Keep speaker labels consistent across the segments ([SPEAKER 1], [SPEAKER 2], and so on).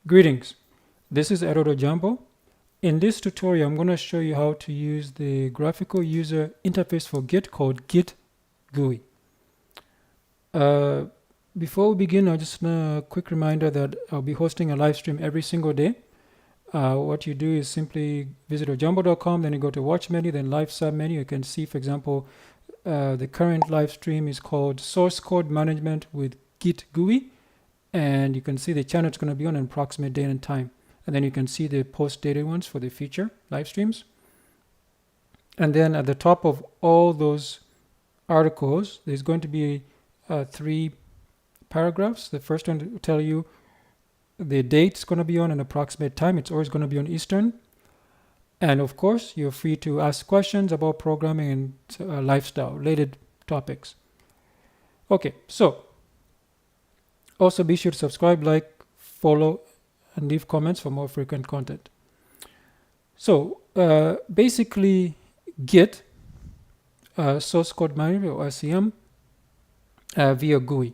[SPEAKER 1] Greetings, this is Edodo Jumbo. In this tutorial, I'm going to show you how to use the graphical user interface for Git called Git Gui. Before we begin, just a quick reminder that I'll be hosting a live stream every single day. What you do is simply visit ojumbo.com, then you go to watch menu, then live sub menu. You can see, for example, the current live stream is called Source Code Management with Git Gui. And you can see the channel it's going to be on an approximate date and time. And then you can see the post-dated ones for the future live streams. And then at the top of all those articles, there's going to be 3 paragraphs. The first one will tell you the date it's going to be on an approximate time. It's always going to be on Eastern. And of course, you're free to ask questions about programming and lifestyle related topics. Okay, so also be sure to subscribe, like, follow, and leave comments for more frequent content. So basically, Git, source code management or SCM, via GUI.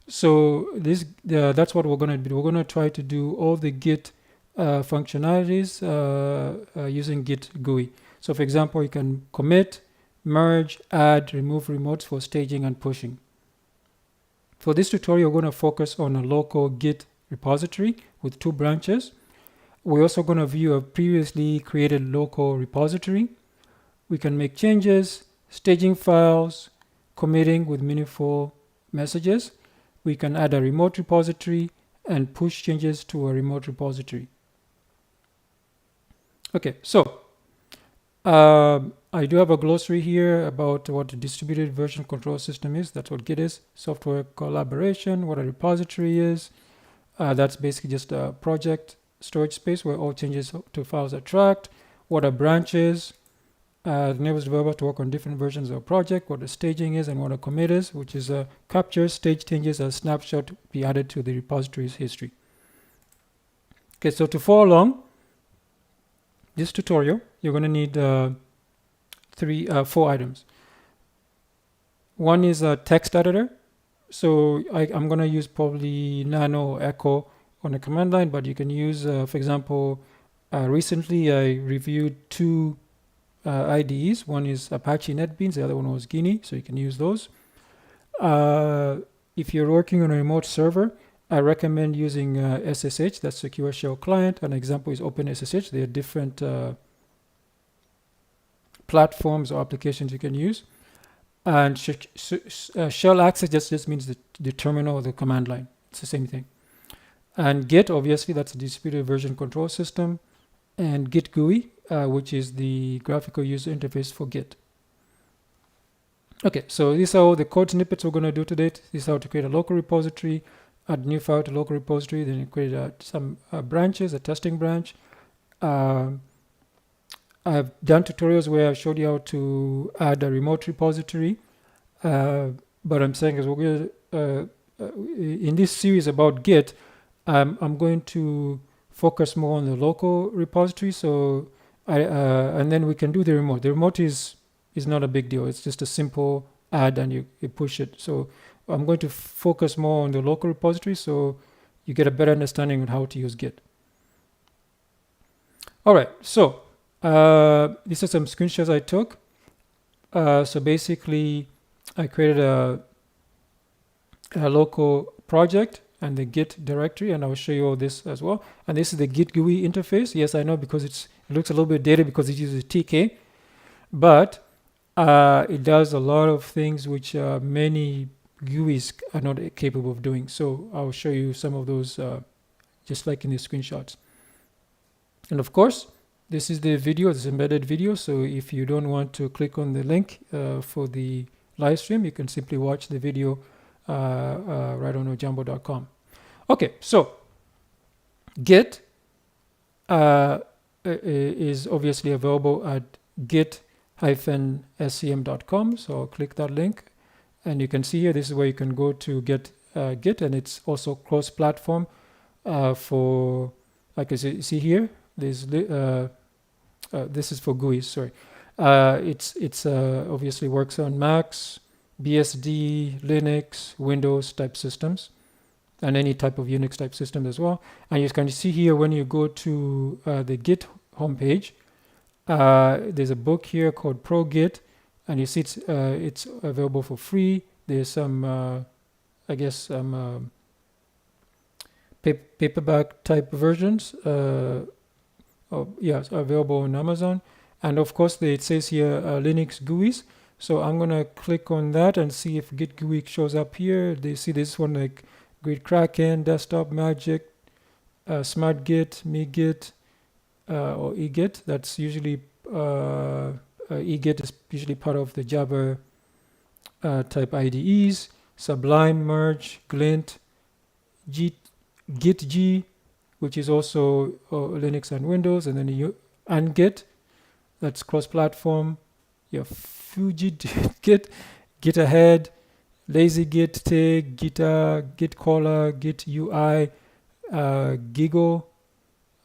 [SPEAKER 1] So that's what we're going to do. We're going to try to do all the Git functionalities using Git GUI. So for example, you can commit, merge, add, remove remotes for staging and pushing. For this tutorial, we're going to focus on a local Git repository with 2 branches. We're also going to view a previously created local repository. We can make changes, staging files, committing with meaningful messages. We can add a remote repository and push changes to a remote repository. Okay, so I do have a glossary here about what a distributed version control system is. That's what Git is. Software collaboration, what a repository is. That's basically just a project storage space where all changes to files are tracked. What a branch is. Enables developers to work on different versions of a project. What a staging is and what a commit is, which is a capture stage changes as snapshot to be added to the repository's history. Okay, so to follow along this tutorial, you're going to need 4 items. One is a text editor. So I'm going to use probably Nano or Echo on the command line, but you can use, for example, recently I reviewed 2 IDEs. One is Apache NetBeans, the other one was Guinea, so you can use those. If you're working on a remote server, I recommend using SSH, that's Secure Shell Client. An example is OpenSSH. There are different platforms or applications you can use. And shell access just means the terminal or the command line. It's the same thing. And Git, obviously, that's a distributed version control system. And Git GUI, which is the graphical user interface for Git. Okay, so these are all the code snippets we're going to do today. This is how to create a local repository, add a new file to local repository, then you create some branches, a testing branch. I've done tutorials where I showed you how to add a remote repository, but I'm saying is we're going in this series about Git, I'm going to focus more on the local repository. So and then we can do the remote. The remote is not a big deal. It's just a simple add and you push it. So I'm going to focus more on the local repository so you get a better understanding of how to use Git. All right, so these are some screenshots I took. So basically, I created a local project and the Git directory, and I'll show you all this as well. And this is the Git GUI interface. Yes, I know because it looks a little bit dated because it uses TK, but it does a lot of things which many GUIs are not capable of doing. So I'll show you some of those just like in the screenshots. And of course, this is the video, this embedded video. So if you don't want to click on the link for the live stream, you can simply watch the video right on ojumbo.com. Okay, so Git is obviously available at git-scm.com. So I'll click that link. And you can see here, this is where you can go to get Git, and it's also cross-platform for, like I see here, there's this is for GUI, sorry. It's obviously works on Macs, BSD, Linux, Windows type systems. and any type of Unix type system as well. And you can see here when you go to the Git homepage, there's a book here called Pro Git, and you see it's available for free. There's some, I guess, some paperback type versions. Yeah, available on Amazon. And of course, it says here Linux GUIs. So I'm gonna click on that and see if Git Gui shows up here. They see this one like Grid Kraken, Desktop Magic, Smart Git, MeGit, or eGit. That's usually eGit is usually part of the Java type IDEs. Sublime, Merge, Glint, Git Gui, which is also Linux and Windows, and then Git, that's cross-platform. You have Fuji Git, Git Ahead, Lazy Git, Tig, Git Caller, Git UI, Giggle,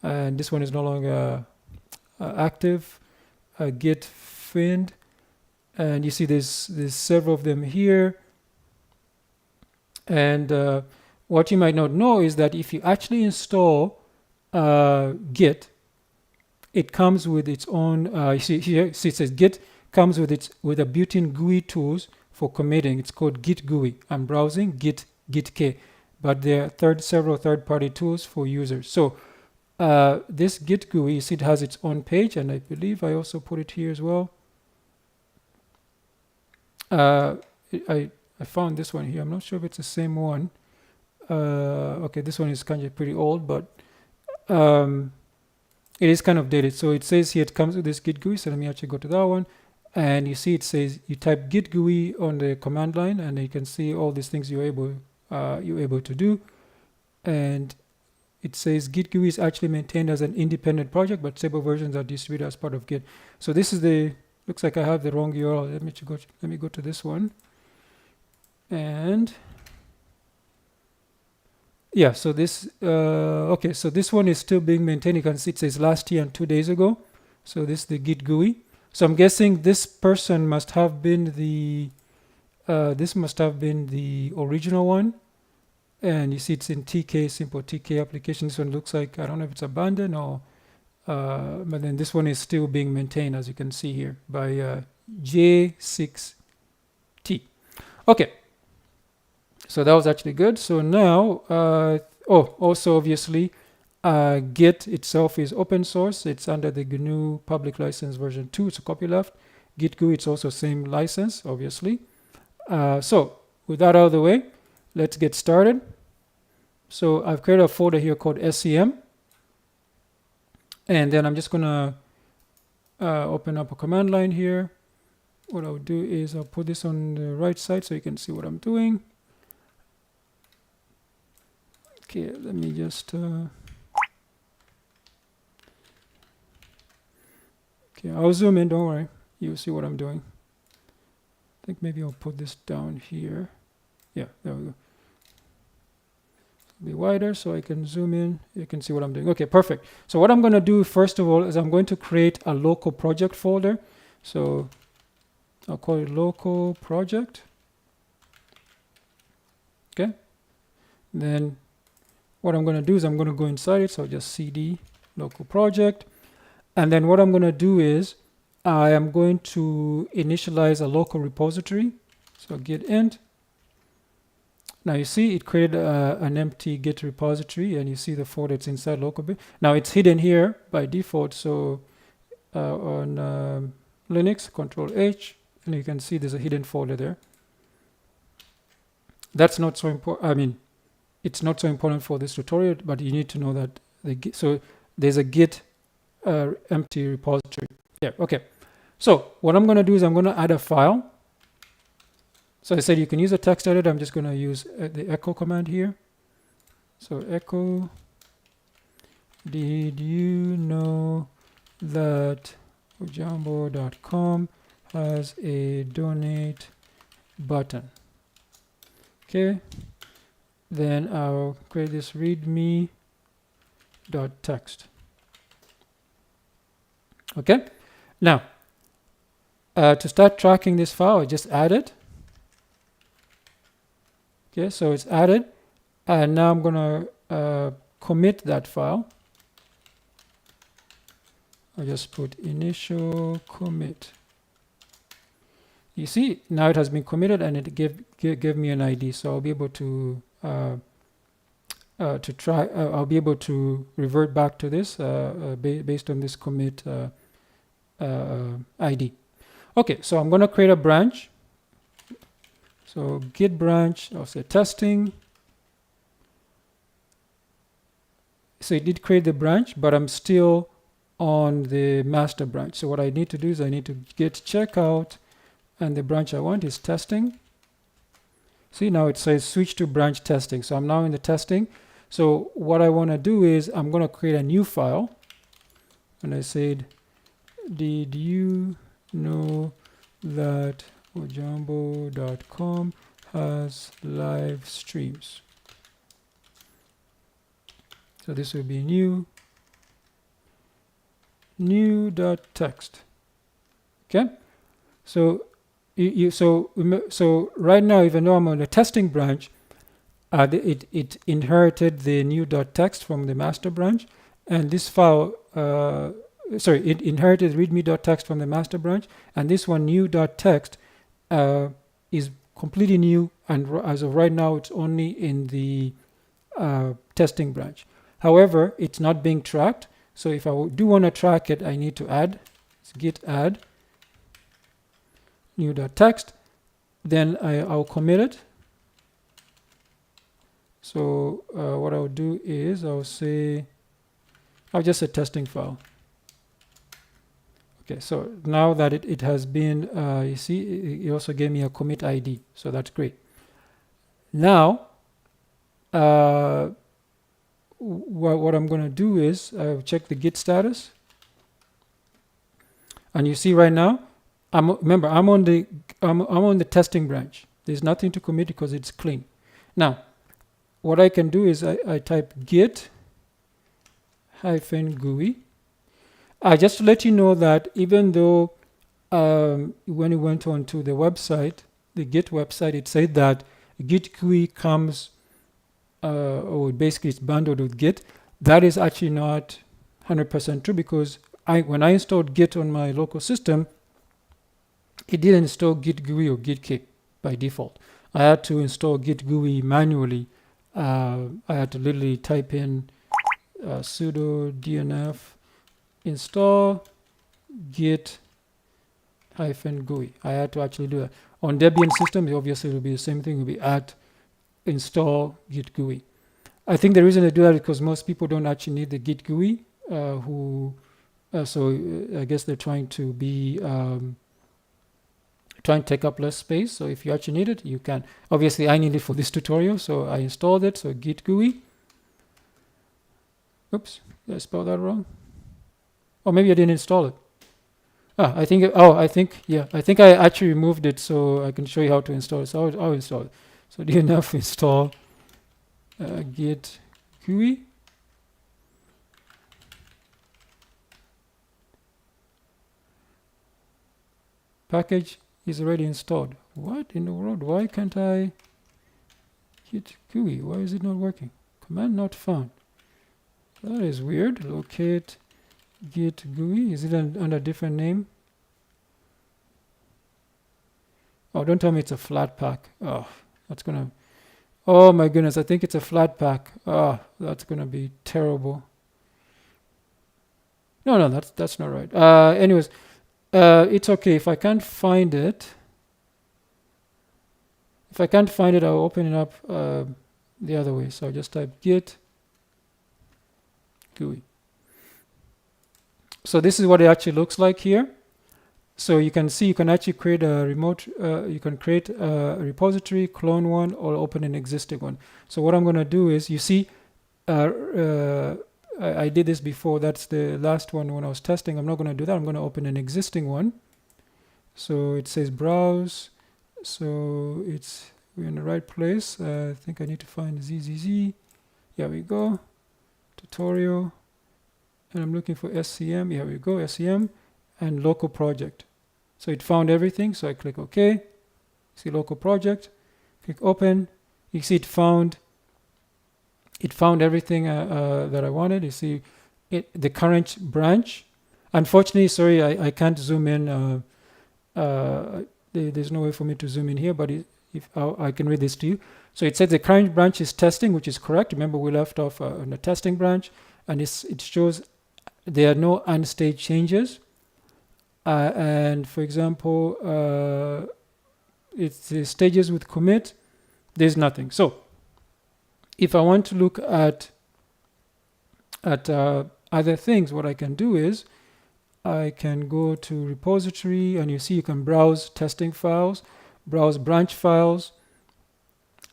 [SPEAKER 1] and this one is no longer active. Git Find, and you see there's several of them here. And what you might not know is that if you actually install Git, it comes with its own. You see here, it says Git comes with a built-in GUI tools for committing. It's called Git Gui. I'm browsing Git-K, but there are several third-party tools for users. So this Git Gui, you see, it has its own page, and I believe I also put it here as well. I found this one here. I'm not sure if it's the same one. Okay, this one is kind of pretty old, but it is kind of dated. So it says here it comes with this Git GUI. So let me actually go to that one. And you see it says you type Git GUI on the command line, and you can see all these things you're able to do. And it says Git GUI is actually maintained as an independent project, but stable versions are distributed as part of Git. So this is looks like I have the wrong URL. Let me go to this one. And yeah, so this okay, so this one is still being maintained. You can see it says last year and 2 days ago. So this is the Git GUI. So I'm guessing this person must have been the original one. And you see it's in TK, simple TK application. This one looks like, I don't know if it's abandoned or, but then this one is still being maintained, as you can see here, by J6T. Okay. So that was actually good. So now, also obviously, Git itself is open source. It's under the GNU public license version 2. It's a copyleft. Git GUI, it's also same license, obviously. So with that out of the way, let's get started. So I've created a folder here called SCM. And then I'm just going to open up a command line here. What I'll do is I'll put this on the right side so you can see what I'm doing. Okay, let me just... Okay, I'll zoom in, don't worry. You'll see what I'm doing. I think maybe I'll put this down here. Yeah, there we go. Be wider so I can zoom in. You can see what I'm doing. Okay, perfect. So what I'm going to do first of all is I'm going to create a local project folder. So I'll call it local project. Okay. Then what I'm going to do is I'm going to go inside it. So just cd local project. And then what I'm going to do is I am going to initialize a local repository. So git int. Now you see it created an empty Git repository, and you see the folder that's inside localhost. Now it's hidden here by default. So on Linux, Control H, and you can see there's a hidden folder there. That's not so important. I mean, it's not so important for this tutorial, but you need to know that so there's a Git empty repository. Yeah, okay. So what I'm going to do is I'm going to add a file. So I said you can use a text editor. I'm just going to use the echo command here. So echo, did you know that jambo.com has a donate button? Okay. Then I'll create this readme.txt. Okay. Now, to start tracking this file, I just add it. Okay, so it's added. And now I'm going to commit that file. I'll just put initial commit. You see, now it has been committed and it gave me an ID. So I'll be able to try. I'll be able to revert back to this based on this commit ID. Okay, so I'm going to create a branch. So git branch, I'll say testing. So it did create the branch, but I'm still on the master branch. So what I need to do is I need to git checkout, and the branch I want is testing. See, now it says switch to branch testing. So I'm now in the testing. So what I want to do is I'm going to create a new file. And I said, did you know that ojambo.com has live streams? So this will be new.text. Okay, so so right now, even though I'm on the testing branch, it inherited the new.text from the master branch, and this file it inherited readme.txt from the master branch, and this one new.txt is completely new, and as of right now it's only in the testing branch. However, it's not being tracked, so if I do want to track it, I need to add git add new.txt, then I'll commit it. So what I'll do is I'll just say testing file. Okay, so now that it has been, you see, it also gave me a commit ID, so that's great. Now, what I'm going to do is I'll check the git status, and you see right now, remember I'm on the testing branch. There's nothing to commit because it's clean. Now, what I can do is I type git -gui. Just to let you know that even though when you went on to the website, the Git website, it said that Git Gui comes, or basically it's bundled with Git. That is actually not 100% true, because when I installed Git on my local system, it didn't install Git Gui or Git Kit by default. I had to install Git Gui manually. I had to literally type in sudo dnf install git -gui. I had to actually do that. On Debian systems, obviously it will be the same thing. It will be at install git GUI. I think the reason they do that is because most people don't actually need the git GUI. So I guess they're trying to be trying to take up less space. So if you actually need it, you can. Obviously, I need it for this tutorial, so I installed it. So git GUI. Oops, did I spell that wrong? Or maybe I didn't install it. I think I actually removed it, so I can show you how to install it. So I'll install it. So dnf install git GUI. Package is already installed. What in the world? Why can't I git GUI? Why is it not working? Command not found. That is weird. Locate Git GUI. Is it under a different name? Oh, don't tell me it's a flat pack. Oh, that's gonna. Oh my goodness, I think it's a flat pack. Oh, that's gonna be terrible. No, that's not right. Anyways, it's okay if I can't find it. If I can't find it, I'll open it up the other way. So I'll just type git GUI. So this is what it actually looks like here. So you can see you can actually create a remote, you can create a repository, clone one, or open an existing one. So what I'm going to do is, you see, I did this before. That's the last one when I was testing. I'm not going to do that. I'm going to open an existing one. So it says browse. So we're in the right place. I think I need to find ZZZ. Here we go. Tutorial. And I'm looking for SCM. Here we go, SCM and local project. So it found everything. So I click OK. See local project. Click open. You see it found it found everything that I wanted. You see the current branch. Unfortunately, sorry, I can't zoom in. There's no way for me to zoom in here, but if I can read this to you. So it says the current branch is testing, which is correct. Remember, we left off on the testing branch, and it shows there are no unstaged changes. And for example, it's the stages with commit. There's nothing. So if I want to look at other things, what I can do is I can go to repository, and you see you can browse testing files, browse branch files.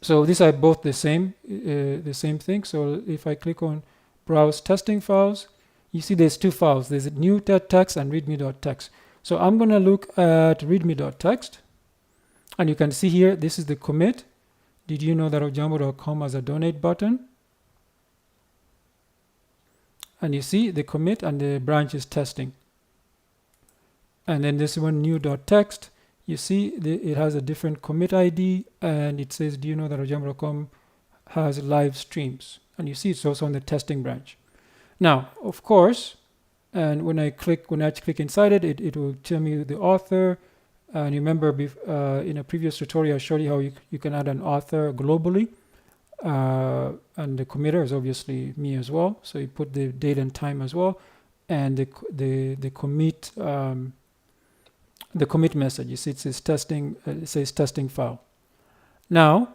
[SPEAKER 1] So these are both the same thing. So if I click on browse testing files, you see there's two files. There's a new.txt and readme.txt. So I'm going to look at readme.txt, and you can see here this is the commit. Did you know that ojambo.com has a donate button? And you see the commit and the branch is testing. And then this one new.txt, you see it has a different commit ID, and it says, do you know that ojambo.com has live streams? And you see it's also on the testing branch. Now, of course, and when I actually click inside it, it will tell me the author. And you remember in a previous tutorial, I showed you how you can add an author globally. And the committer is obviously me as well. So you put the date and time as well. And the commit message, you see it says testing, testing file. Now,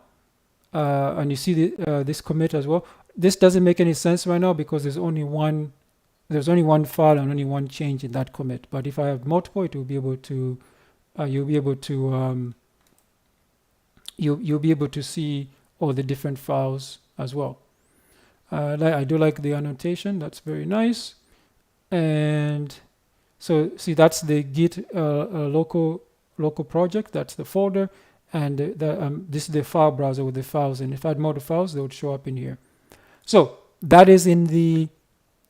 [SPEAKER 1] and you see this commit as well. This doesn't make any sense right now because there's only one file and only one change in that commit. But if I have multiple, it will be able to you'll be able to see all the different files as well. I do like the annotation. That's very nice. And so see, that's the Git local project. That's the folder, and this is the file browser with the files. And if I add more files, they would show up in here. So that is in the.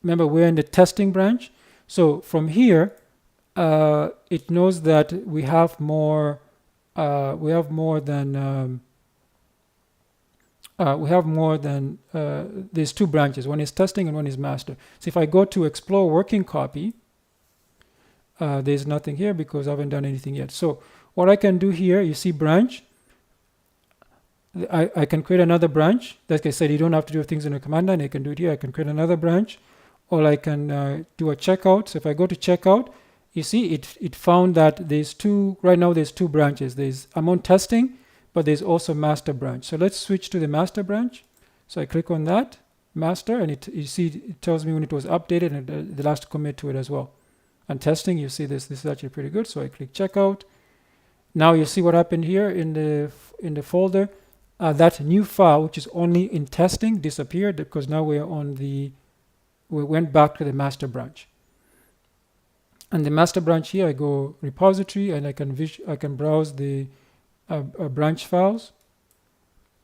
[SPEAKER 1] Remember, we're in the testing branch. So from here, it knows that we have more. We have more than. There's two branches. One is testing and one is master. So if I go to explore working copy, there's nothing here because I haven't done anything yet. So what I can do here, you see branch. I can create another branch. Like I said, you don't have to do things in a command line. I can do it here. I can create another branch, or I can do a checkout. So if I go to checkout, you see it found that there's two. Right now there's two branches. I'm on testing, but there's also master branch. So let's switch to the master branch. So I click on that master, and you see it tells me when it was updated and the last commit to it as well. And testing, you see this is actually pretty good. So I click checkout. Now you see what happened here in the folder. That new file, which is only in testing, disappeared because now we went back to the master branch. And the master branch here, I go repository, and I can browse the branch files.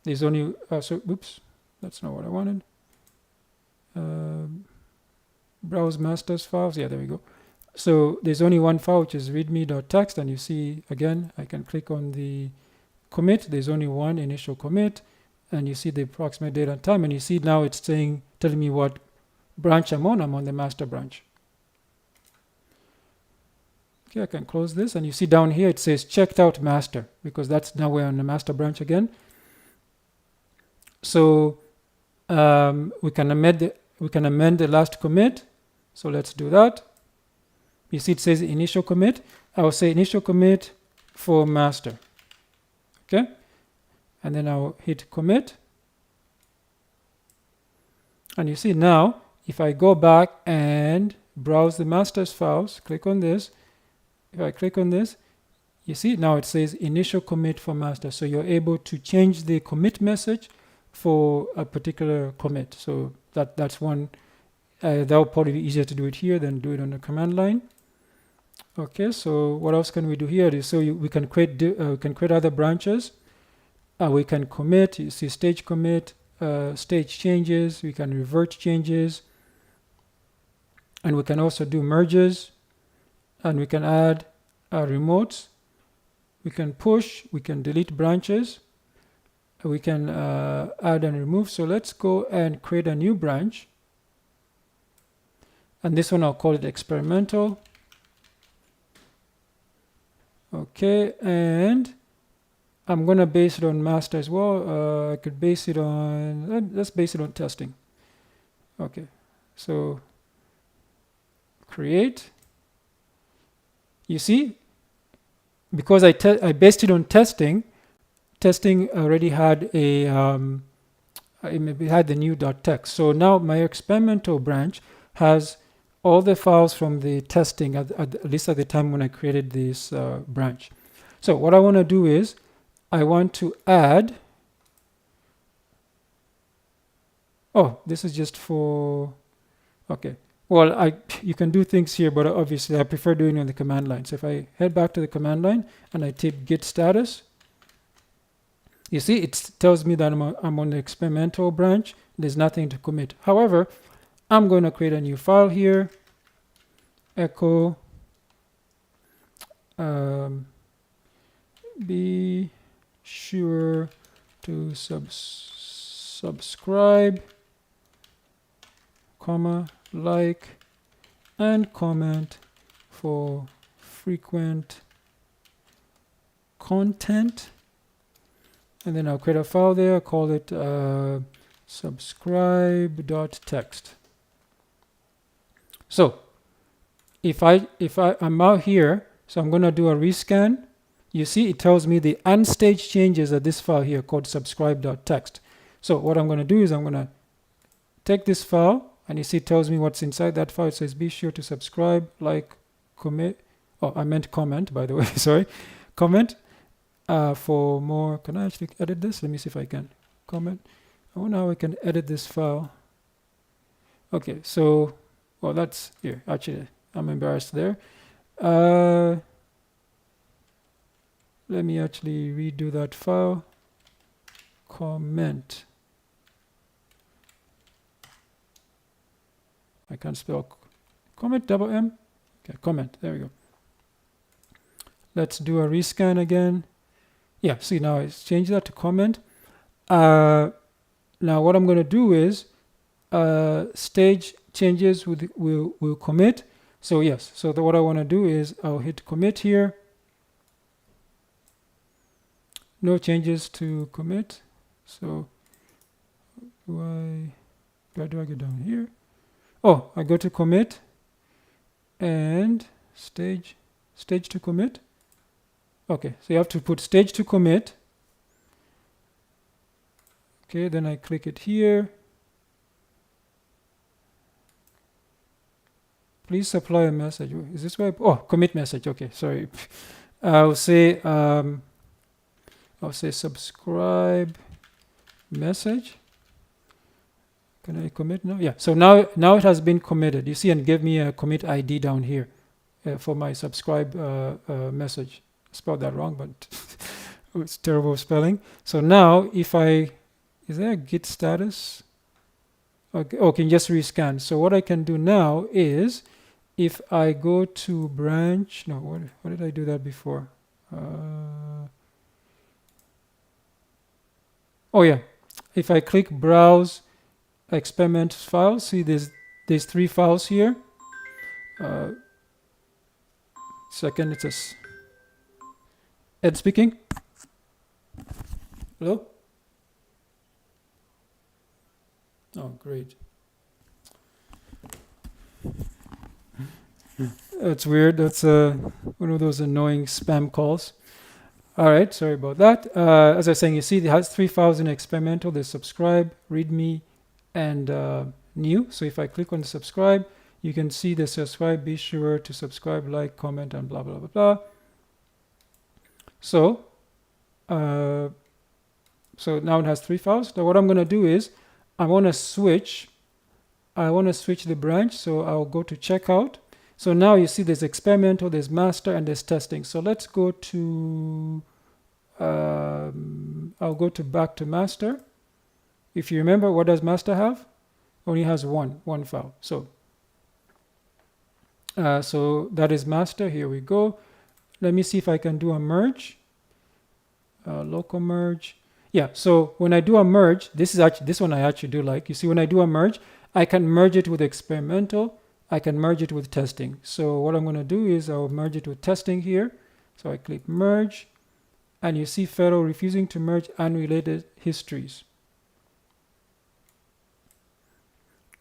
[SPEAKER 1] There's only oops, that's not what I wanted. Browse masters files. Yeah, there we go. So there's only one file, which is readme.txt, and you see again I can click on the commit. There's only one initial commit, and you see the approximate date and time, and you see now it's telling me what branch I'm on. I'm on the master branch. Okay, I can close this, and you see down here it says checked out master, because that's now we're on the master branch again. So we can amend the last commit. So let's do that. You see it says initial commit. I will say initial commit for master. Okay, and then I'll hit commit, and you see now if I go back and browse the master's files, click on this. If I click on this, you see now it says initial commit for master. So you're able to change the commit message for a particular commit. So that's one. That will probably be easier to do it here than do it on the command line. Okay, so what else can we do here? We can create other branches. We can commit. You see stage commit, stage changes. We can revert changes, and we can also do merges, and we can add remotes. We can push. We can delete branches. we can add and remove. So let's go and create a new branch. And this one I'll call it experimental. Okay, and I'm gonna base it on master as well. I could base it on, let's base it on testing. Okay, so create. You see, because I based it on testing, testing already had a it had the new .text. So now my experimental branch has all the files from the testing at least at the time when I created this branch. So what I want to do is I want to add, oh, this is just for, okay, well, you can do things here, but obviously I prefer doing it on the command line. So if I head back to the command line and I type git status, you see it tells me that I'm on the experimental branch. There's nothing to commit. However, I'm going to create a new file here, echo be sure to subscribe, comma, like, and comment for frequent content. And then I'll create a file there, call it subscribe.txt. So if I'm out here, so I'm going to do a rescan. You see, it tells me the unstaged changes at this file here called subscribe.txt. So what I'm going to do is I'm going to take this file, and you see it tells me what's inside that file. It says be sure to subscribe, like, commit. Oh, I meant comment, by the way. Sorry, comment for more. Can I actually edit this? Let me see if I can. Comment. I wonder how I can edit this file. Okay, so, well, that's here. Actually, I'm embarrassed there. Let me actually redo that file. Comment. I can't spell comment, double M. Okay, comment. There we go. Let's do a rescan again. Yeah, see, now it's changed that to comment. Now what I'm going to do is stage changes will commit. So yes, so what I want to do is I'll hit commit here. No changes to commit. So do I get down here? Oh, I go to commit and stage to commit. Okay, so you have to put stage to commit. Okay, then I click it here. Please supply a message. Is this where? Oh, commit message. Okay, sorry. I'll say subscribe message. Can I commit now? Yeah. So now it has been committed. You see, and give me a commit ID down here for my subscribe message. I spelled that wrong, but it's terrible spelling. So now if is there a git status? Okay, can just rescan. So what I can do now is if I go to branch, no, what did I do that before? Oh yeah, if I click browse experiment files, see there's 3 files here. Second, it says Ed speaking. Hello? Oh, great. That's weird. That's one of those annoying spam calls. All right, sorry about that. As I was saying, you see it has 3 files in experimental. There's subscribe, readme, and new. So if I click on subscribe, you can see the subscribe. Be sure to subscribe, like, comment, and blah, blah, blah, blah. So, so now it has 3 files. So what I'm going to do is I want to switch the branch. So I'll go to checkout. So now you see there's experimental, there's master, and there's testing. So let's go to, I'll go to back to master. If you remember, what does master have? Only has one file. So, so that is master. Here we go. Let me see if I can do a merge, local merge. Yeah, so when I do a merge, this one I actually do like. You see, when I do a merge, I can merge it with experimental. I can merge it with testing. So what I'm going to do is I'll merge it with testing here. So I click merge, and you see Fero refusing to merge unrelated histories.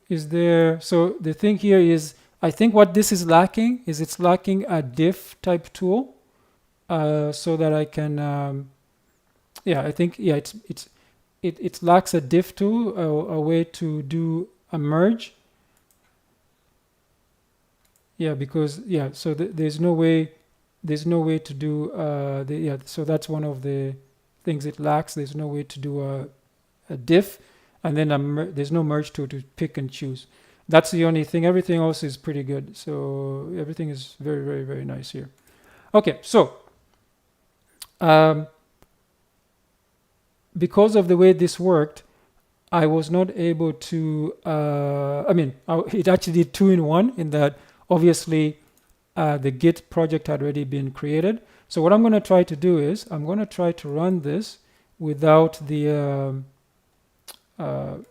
[SPEAKER 1] So the thing here is, I think what this is lacking is it's lacking a diff type tool, so that I can, yeah, I think, yeah, it lacks a diff tool, a way to do a merge. Yeah, because, yeah, so there's no way to do, yeah, so that's one of the things it lacks. There's no way to do a diff, and then there's no merge tool to pick and choose. That's the only thing. Everything else is pretty good. So everything is very, very, very nice here. Okay, so because of the way this worked, I was not able to, it actually did 2-in-1 in that obviously the Git project had already been created. So what I'm going to try to do is I'm going to try to run this without the, let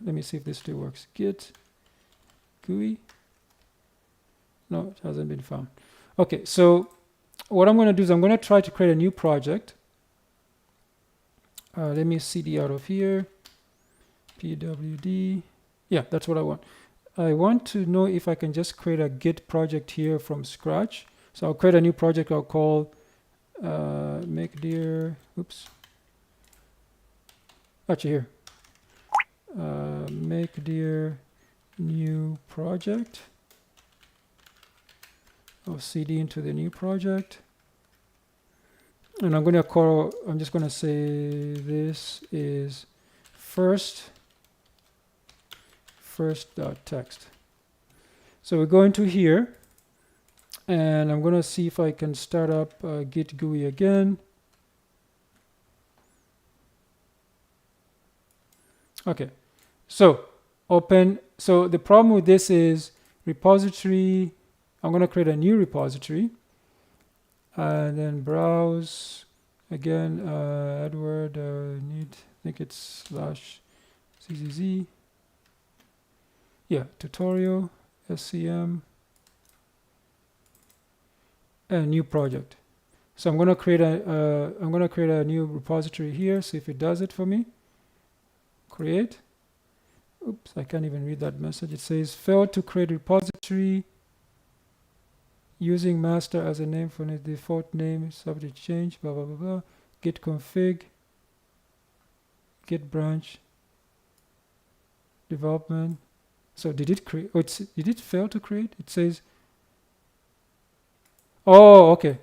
[SPEAKER 1] me see if this still works. Git Gui. No, it hasn't been found. Okay, so what I'm going to do is I'm going to try to create a new project. Let me cd out of here. pwd. Yeah, that's what I want. I want to know if I can just create a Git project here from scratch. So I'll create a new project I'll call make dear, oops. Actually here. Make dear new project. I'll cd into the new project. And I'm just going to say this is first.text. So we go into here, and I'm going to see if I can start up Git Gui again. Okay, so open. So the problem with this is repository. I'm going to create a new repository, and then browse again. Edward, I think it's /zzz. Yeah, tutorial, SCM, and a new project. So I'm going to create a new repository here. See if it does it for me. Create. Oops, I can't even read that message. It says failed to create repository using master as a name for the default name, subject change, blah blah blah blah. Git config, git branch, development. So did it create? Oh, did it fail to create? It says. Oh, okay.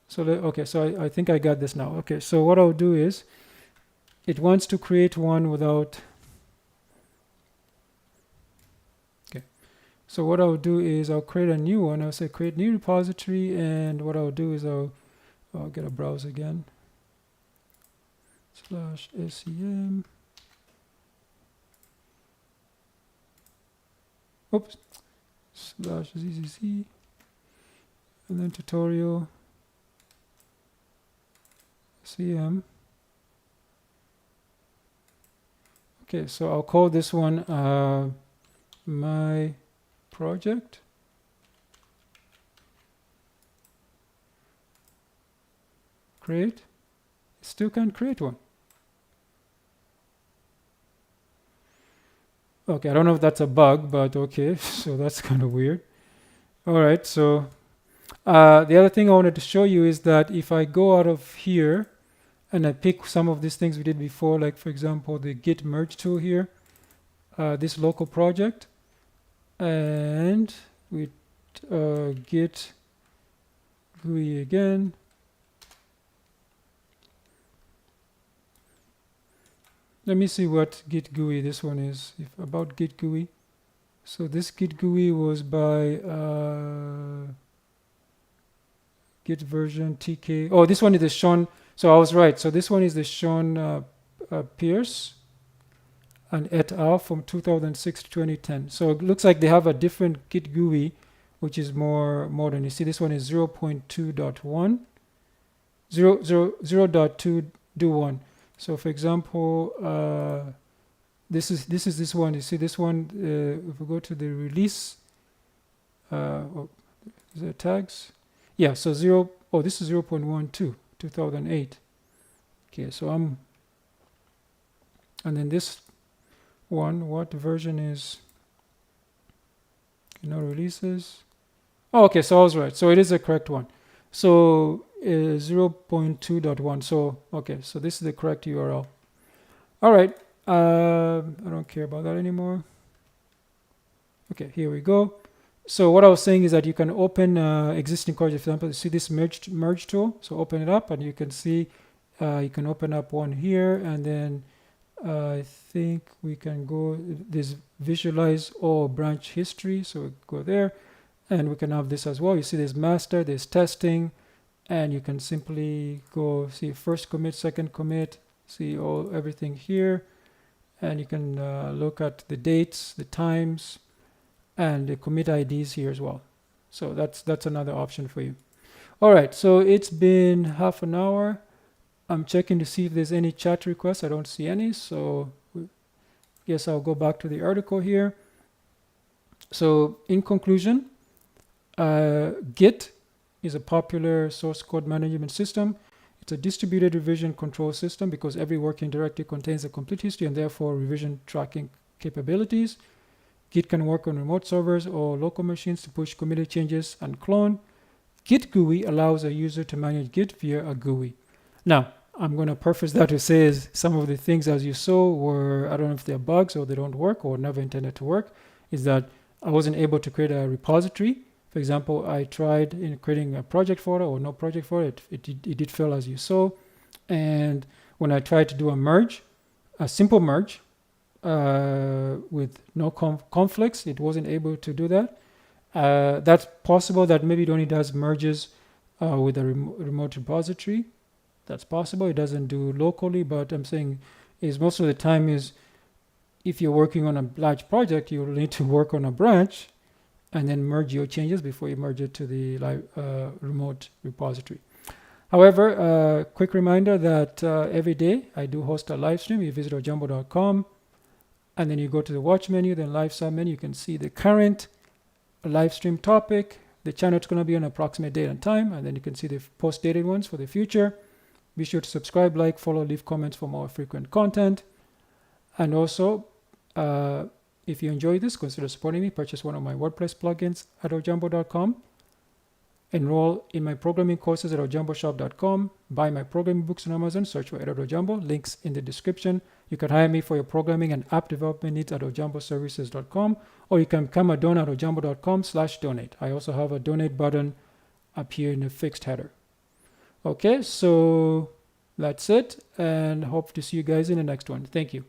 [SPEAKER 1] So I think I got this now. Okay, so what I'll do is, it wants to create one without. Okay, so what I'll do is I'll create a new one. I'll say create new repository, and what I'll do is I'll get a browse again. /scm. Oops. /zzz. And then tutorial. CM. Okay, so I'll call this one my project. Create. Still can't create one. Okay, I don't know if that's a bug, but okay, so that's kind of weird. All right, so the other thing I wanted to show you is that if I go out of here and I pick some of these things we did before, like for example, the git merge tool here, this local project, and we git GUI again. Let me see what Git GUI this one is, about Git GUI. So this Git GUI was by Git version TK. Oh, this one is the Sean. So I was right. So this one is the Sean Pierce and et al. From 2006 to 2010. So it looks like they have a different Git GUI, which is more modern. You see, this one is 0.2.1, 0.2 do 1. So for example, this is this one. You see this one, if we go to the release, is there tags? Yeah, so this is 0.12, 2008. Okay, so and then this one, what version is, releases. Oh, okay, so I was right. So it is the correct one. So 0.2.1. So, okay, so this is the correct URL. All right, I don't care about that anymore. Okay, here we go. So what I was saying is that you can open existing code. For example, you see this merge tool. So open it up and you can see, you can open up one here, and then I think we can go, this visualize all branch history. So we go there and we can have this as well. You see there's master, there's testing, and you can simply go see first commit, second commit, see everything here. And you can look at the dates, the times, and the commit IDs here as well. So that's another option for you. All right, so it's been half an hour. I'm checking to see if there's any chat requests. I don't see any, so yes, I'll go back to the article here. So in conclusion, Git is a popular source code management system. It's a distributed revision control system because every working directory contains a complete history and therefore revision tracking capabilities. Git can work on remote servers or local machines to push committed changes and clone. Git Gui allows a user to manage Git via a GUI. Now, I'm going to preface that to say is some of the things, as you saw, were, I don't know if they're bugs or they don't work or never intended to work, is that I wasn't able to create a repository. For example, I tried in creating a project folder or no project folder, it did fail, as you saw. And when I tried to do a merge, a simple merge with no conflicts, it wasn't able to do that. That's possible that maybe it only does merges with a remote repository. That's possible. It doesn't do locally, but I'm saying is most of the time is if you're working on a large project, you'll need to work on a branch and then merge your changes before you merge it to the remote repository. However, quick reminder that every day I do host a live stream. You visit ojambo.com and then you go to the watch menu, then live sub menu. You can see the current live stream topic. The channel is going to be on approximate date and time, and then you can see the post-dated ones for the future. Be sure to subscribe, like, follow, leave comments for more frequent content. And also, if you enjoy this, consider supporting me. Purchase one of my WordPress plugins at ojambo.com. Enroll in my programming courses at ojamboshop.com. Buy my programming books on Amazon. Search for Edward Ojambo. Links in the description. You can hire me for your programming and app development needs at ojamboservices.com, or you can become a donor at ojambo.com/donate. I also have a donate button up here in the fixed header. Okay, so that's it, and hope to see you guys in the next one. Thank you.